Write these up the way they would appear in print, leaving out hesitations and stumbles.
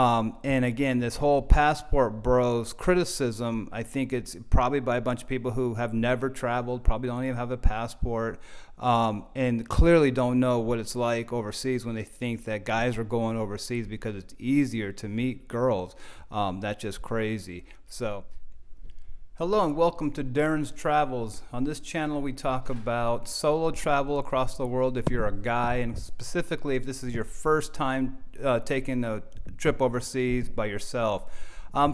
And again, this whole passport bros criticism, I think it's probably by a bunch of people who have never traveled, probably don't even have a passport, and clearly don't know what it's like overseas when they think that guys are going overseas because it's easier to meet girls. That's just crazy. So, hello and welcome to Darren's Travels. On this channel we talk about solo travel across the world if you're a guy, and specifically if this is your first time taking a trip overseas by yourself.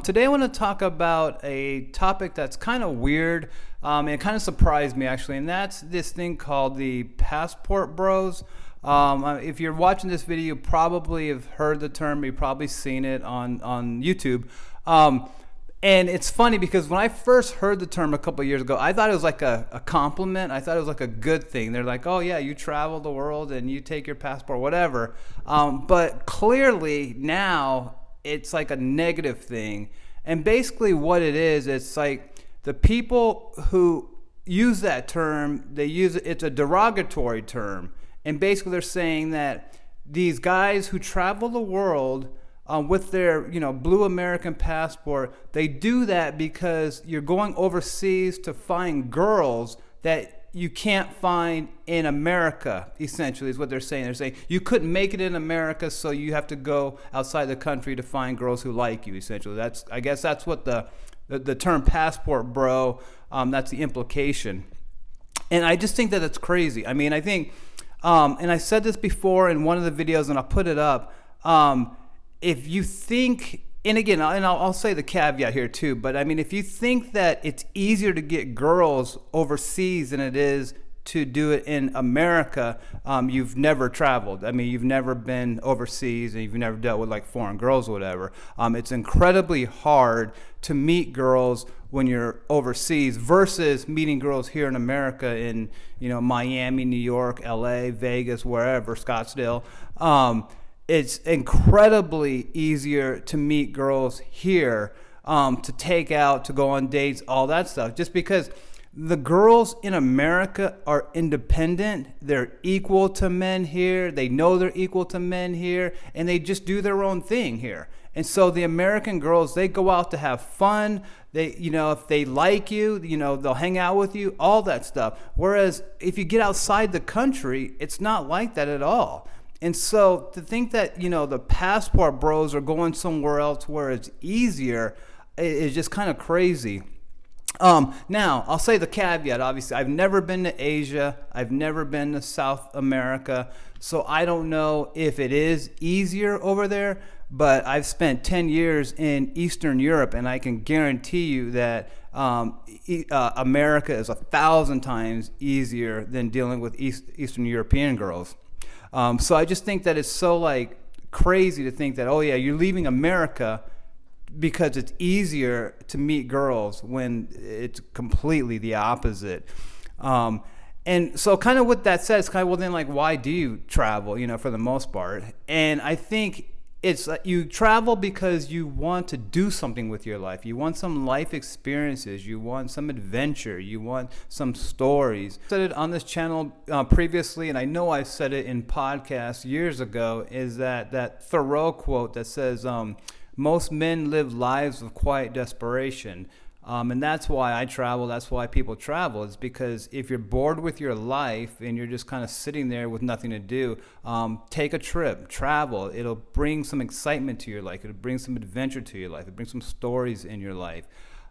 Today I want to talk about a topic that's kind of weird, and it kind of surprised me actually, and that's this thing called the passport bros. If you're watching this video, you probably have heard the term, you've probably seen it on YouTube. And it's funny because when I first heard the term a couple of years ago, I thought it was like a compliment. I thought it was like a good thing. They're like, oh yeah, you travel the world and you take your passport, whatever. But clearly now it's like a negative thing. And basically what it is, it's like the people who use that term, it's a derogatory term. And basically they're saying that these guys who travel the world with their blue American passport, they do that because you're going overseas to find girls that you can't find in America, essentially is what they're saying. They're saying you couldn't make it in America, so you have to go outside the country to find girls who like you, essentially. I guess that's what the term passport bro, that's the implication. And I just think that it's crazy. I mean, I think, and I said this before in one of the videos, and I'll put it up, if you think, and again, I'll say the caveat here too, but I mean, if you think that it's easier to get girls overseas than it is to do it in America, you've never traveled. I mean, you've never been overseas and you've never dealt with like foreign girls or whatever. It's incredibly hard to meet girls when you're overseas versus meeting girls here in America in, Miami, New York, LA, Vegas, wherever, Scottsdale. It's incredibly easier to meet girls here, to take out, to go on dates, all that stuff. Just because the girls in America are independent, they're equal to men here, they know they're equal to men here, and they just do their own thing here. And so the American girls, they go out to have fun. They, if they like you, they'll hang out with you, all that stuff. Whereas if you get outside the country, it's not like that at all. And so to think that, the passport bros are going somewhere else where it's easier is just kind of crazy. Now, I'll say the caveat, obviously, I've never been to Asia. I've never been to South America. So I don't know if it is easier over there, but I've spent 10 years in Eastern Europe, and I can guarantee you that America is 1,000 times easier than dealing with Eastern European girls. So I just think that it's so like crazy to think that, oh yeah, you're leaving America because it's easier to meet girls when it's completely the opposite. And so kind of what that says, kind of, well then like, why do you travel, for the most part? And I think it's you travel because you want to do something with your life. You want some life experiences. You want some adventure. You want some stories. I said it on this channel previously, and I know I said it in podcasts years ago, is that Thoreau quote that says, most men live lives of quiet desperation. And that's why I travel. That's why people travel. It's because if you're bored with your life and you're just kind of sitting there with nothing to do, take a trip, travel. It'll bring some excitement to your life. It'll bring some adventure to your life. It'll bring some stories in your life.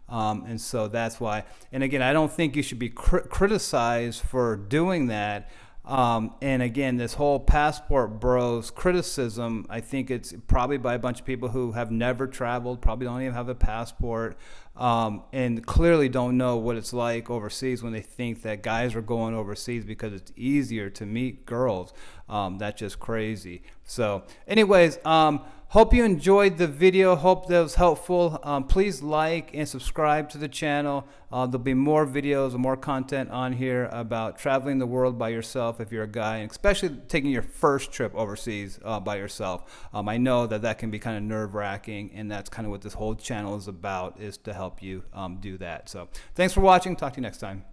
And so that's why. And again, I don't think you should be criticized for doing that. And again, this whole passport bros criticism, I think it's probably by a bunch of people who have never traveled, probably don't even have a passport, and clearly don't know what it's like overseas when they think that guys are going overseas because it's easier to meet girls. That's just crazy. So anyways, hope you enjoyed the video. Hope that was helpful. Please like and subscribe to the channel. There'll be more videos and more content on here about traveling the world by yourself if you're a guy, and especially taking your first trip overseas by yourself. I know that can be kind of nerve-wracking, and that's kind of what this whole channel is about, is to help you do that. So thanks for watching. Talk to you next time.